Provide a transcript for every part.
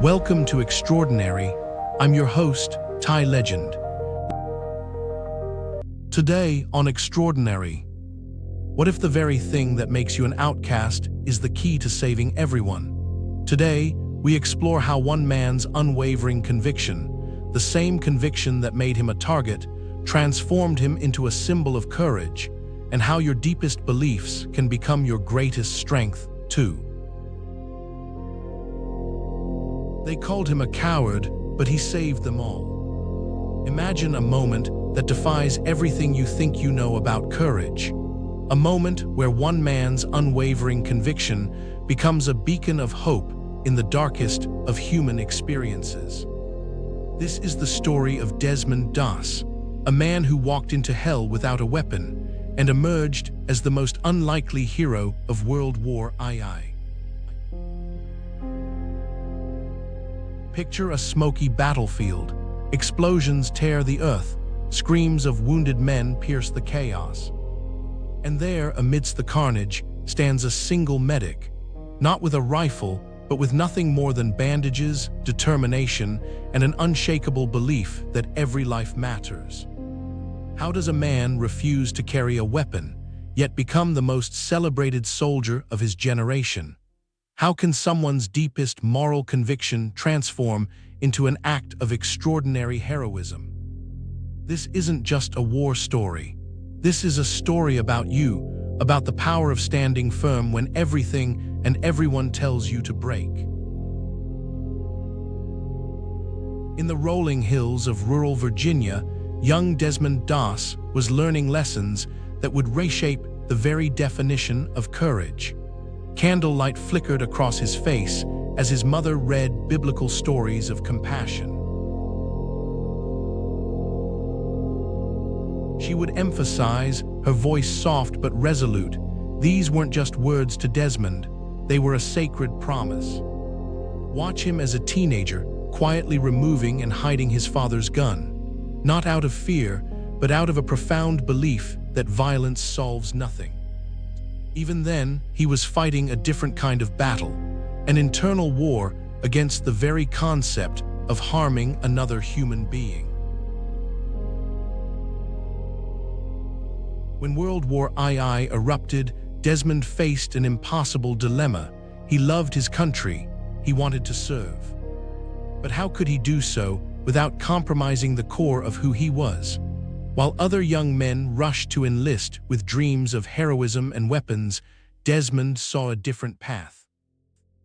Welcome to Extraordinary. I'm your host, Ty Legend. Today on Extraordinary, what if the very thing that makes you an outcast is the key to saving everyone? Today, we explore how one man's unwavering conviction, the same conviction that made him a target, transformed him into a symbol of courage, and how your deepest beliefs can become your greatest strength, too. They called him a coward, but he saved them all. Imagine a moment that defies everything you think you know about courage. A moment where one man's unwavering conviction becomes a beacon of hope in the darkest of human experiences. This is the story of Desmond Doss, a man who walked into hell without a weapon and emerged as the most unlikely hero of World War II. Picture a smoky battlefield. Explosions tear the earth. Screams of wounded men pierce the chaos. And there, amidst the carnage, stands a single medic, not with a rifle, but with nothing more than bandages, determination, and an unshakable belief that every life matters. How does a man refuse to carry a weapon, yet become the most celebrated soldier of his generation? How can someone's deepest moral conviction transform into an act of extraordinary heroism? This isn't just a war story. This is a story about you, about the power of standing firm when everything and everyone tells you to break. In the rolling hills of rural Virginia, young Desmond Doss was learning lessons that would reshape the very definition of courage. Candlelight flickered across his face as his mother read biblical stories of compassion. She would emphasize, her voice soft but resolute. These weren't just words to Desmond, they were a sacred promise. Watch him as a teenager, quietly removing and hiding his father's gun. Not out of fear, but out of a profound belief that violence solves nothing. Even then, he was fighting a different kind of battle, an internal war against the very concept of harming another human being. When World War II erupted, Desmond faced an impossible dilemma. He loved his country, he wanted to serve. But how could he do so without compromising the core of who he was? While other young men rushed to enlist with dreams of heroism and weapons, Desmond saw a different path.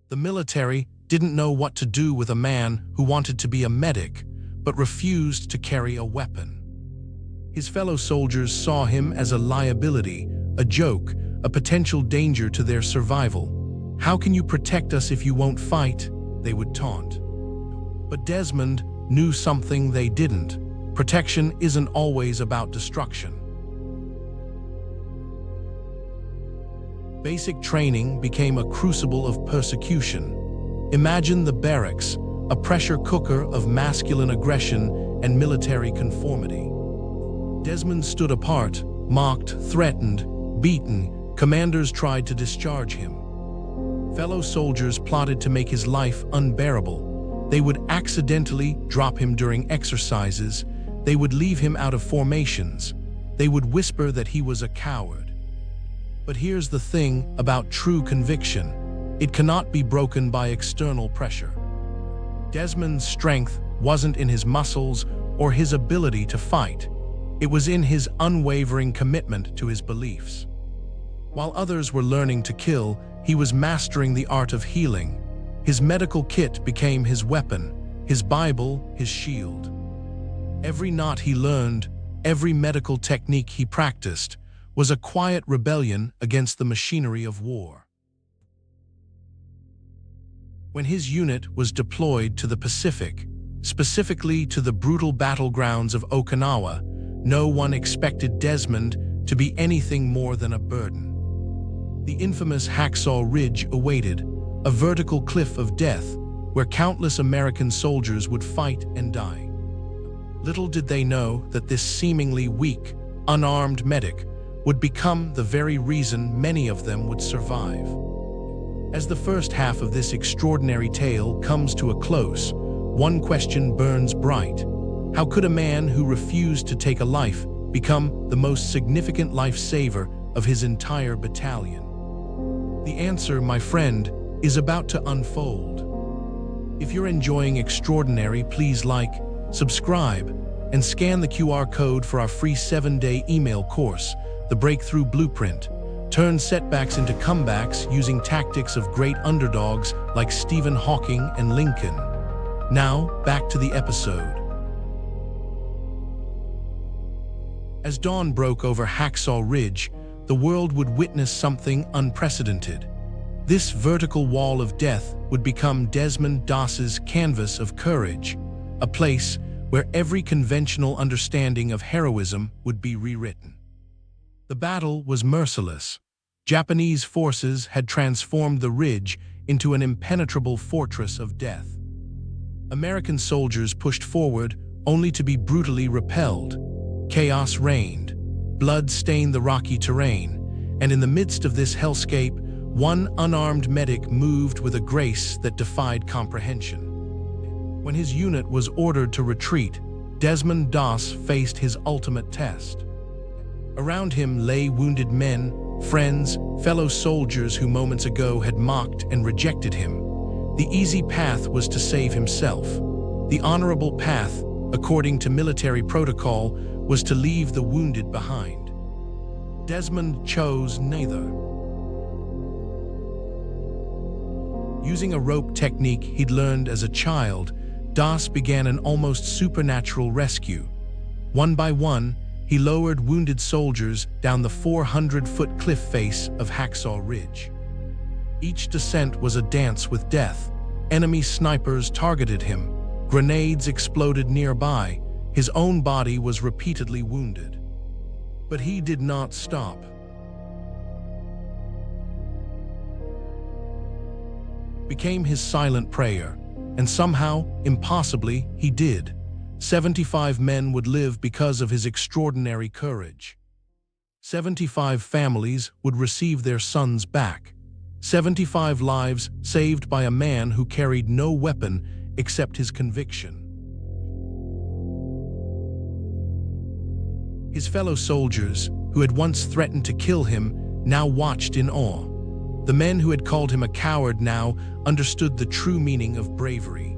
The military didn't know what to do with a man who wanted to be a medic, but refused to carry a weapon. His fellow soldiers saw him as a liability, a joke, a potential danger to their survival. "How can you protect us if you won't fight?" they would taunt. But Desmond knew something they didn't. Protection isn't always about destruction. Basic training became a crucible of persecution. Imagine the barracks, a pressure cooker of masculine aggression and military conformity. Desmond stood apart, mocked, threatened, beaten. Commanders tried to discharge him. Fellow soldiers plotted to make his life unbearable. They would accidentally drop him during exercises. They would leave him out of formations. They would whisper that he was a coward. But here's the thing about true conviction. It cannot be broken by external pressure. Desmond's strength wasn't in his muscles or his ability to fight. It was in his unwavering commitment to his beliefs. While others were learning to kill, he was mastering the art of healing. His medical kit became his weapon, his Bible, his shield. Every knot he learned, every medical technique he practiced, was a quiet rebellion against the machinery of war. When his unit was deployed to the Pacific, specifically to the brutal battlegrounds of Okinawa, no one expected Desmond to be anything more than a burden. The infamous Hacksaw Ridge awaited, a vertical cliff of death where countless American soldiers would fight and die. Little did they know that this seemingly weak, unarmed medic would become the very reason many of them would survive. As the first half of this extraordinary tale comes to a close, one question burns bright. How could a man who refused to take a life become the most significant life-saver of his entire battalion? The answer, my friend, is about to unfold. If you're enjoying Extraordinary, please like, subscribe, and scan the QR code for our free 7-day email course, The Breakthrough Blueprint. Turn setbacks into comebacks using tactics of great underdogs like Stephen Hawking and Lincoln. Now, back to the episode. As dawn broke over Hacksaw Ridge, the world would witness something unprecedented. This vertical wall of death would become Desmond Doss's canvas of courage, a place where every conventional understanding of heroism would be rewritten. The battle was merciless. Japanese forces had transformed the ridge into an impenetrable fortress of death. American soldiers pushed forward only to be brutally repelled. Chaos reigned. Blood stained the rocky terrain, and in the midst of this hellscape, one unarmed medic moved with a grace that defied comprehension. When his unit was ordered to retreat, Desmond Doss faced his ultimate test. Around him lay wounded men, friends, fellow soldiers who moments ago had mocked and rejected him. The easy path was to save himself. The honorable path, according to military protocol, was to leave the wounded behind. Desmond chose neither. Using a rope technique he'd learned as a child, Doss began an almost supernatural rescue. One by one, he lowered wounded soldiers down the 400-foot cliff face of Hacksaw Ridge. Each descent was a dance with death. Enemy snipers targeted him. Grenades exploded nearby. His own body was repeatedly wounded. But he did not stop. Became his silent prayer, and somehow, impossibly, he did. 75 men would live because of his extraordinary courage. 75 families would receive their sons back. 75 lives saved by a man who carried no weapon except his conviction. His fellow soldiers, who had once threatened to kill him, now watched in awe. The men who had called him a coward now understood the true meaning of bravery.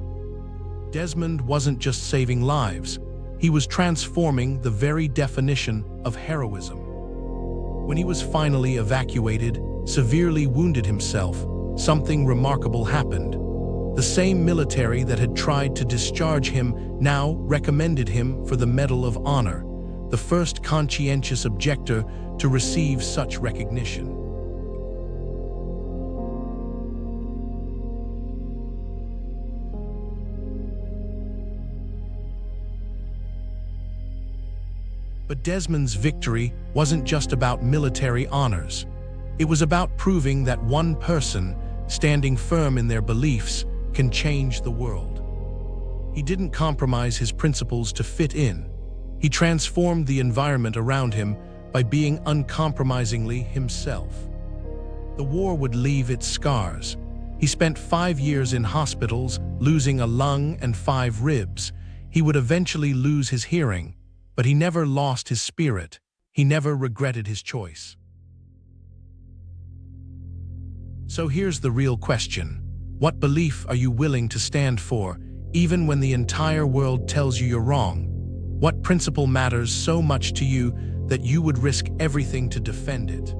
Desmond wasn't just saving lives, he was transforming the very definition of heroism. When he was finally evacuated, severely wounded himself, something remarkable happened. The same military that had tried to discharge him now recommended him for the Medal of Honor, the first conscientious objector to receive such recognition. But Desmond's victory wasn't just about military honors. It was about proving that one person, standing firm in their beliefs, can change the world. He didn't compromise his principles to fit in. He transformed the environment around him by being uncompromisingly himself. The war would leave its scars. He spent 5 years in hospitals, losing a lung and 5 ribs. He would eventually lose his hearing, but he never lost his spirit. He never regretted his choice. So here's the real question. What belief are you willing to stand for, even when the entire world tells you you're wrong? What principle matters so much to you that you would risk everything to defend it?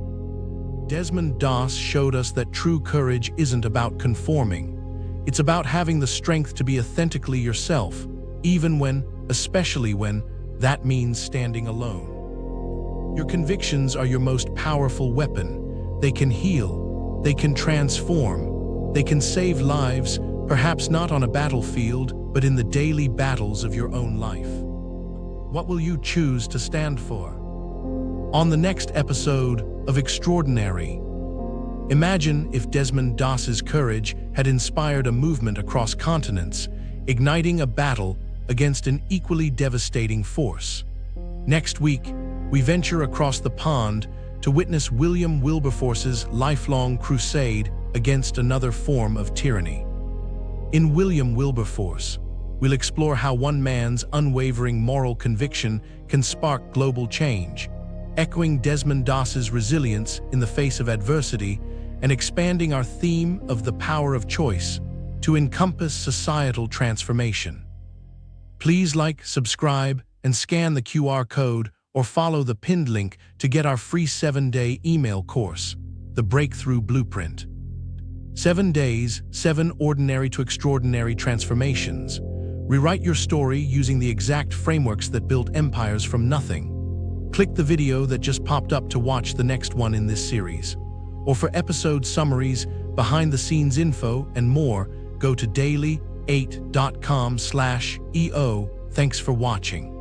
Desmond Doss showed us that true courage isn't about conforming. It's about having the strength to be authentically yourself, even when, especially when, that means standing alone. Your convictions are your most powerful weapon. They can heal, they can transform, they can save lives, perhaps not on a battlefield, but in the daily battles of your own life. What will you choose to stand for? On the next episode of Extraordinary, imagine if Desmond Doss's courage had inspired a movement across continents, igniting a battle against an equally devastating force. Next week, we venture across the pond to witness William Wilberforce's lifelong crusade against another form of tyranny. In William Wilberforce, we'll explore how one man's unwavering moral conviction can spark global change, echoing Desmond Doss's resilience in the face of adversity and expanding our theme of the power of choice to encompass societal transformation. Please like, subscribe, and scan the QR code or follow the pinned link to get our free 7-day email course, The Breakthrough Blueprint. 7 days, 7 ordinary to extraordinary transformations. Rewrite your story using the exact frameworks that built empires from nothing. Click the video that just popped up to watch the next one in this series. Or for episode summaries, behind-the-scenes info, and more, go to daily8.com/EO. Thanks for watching.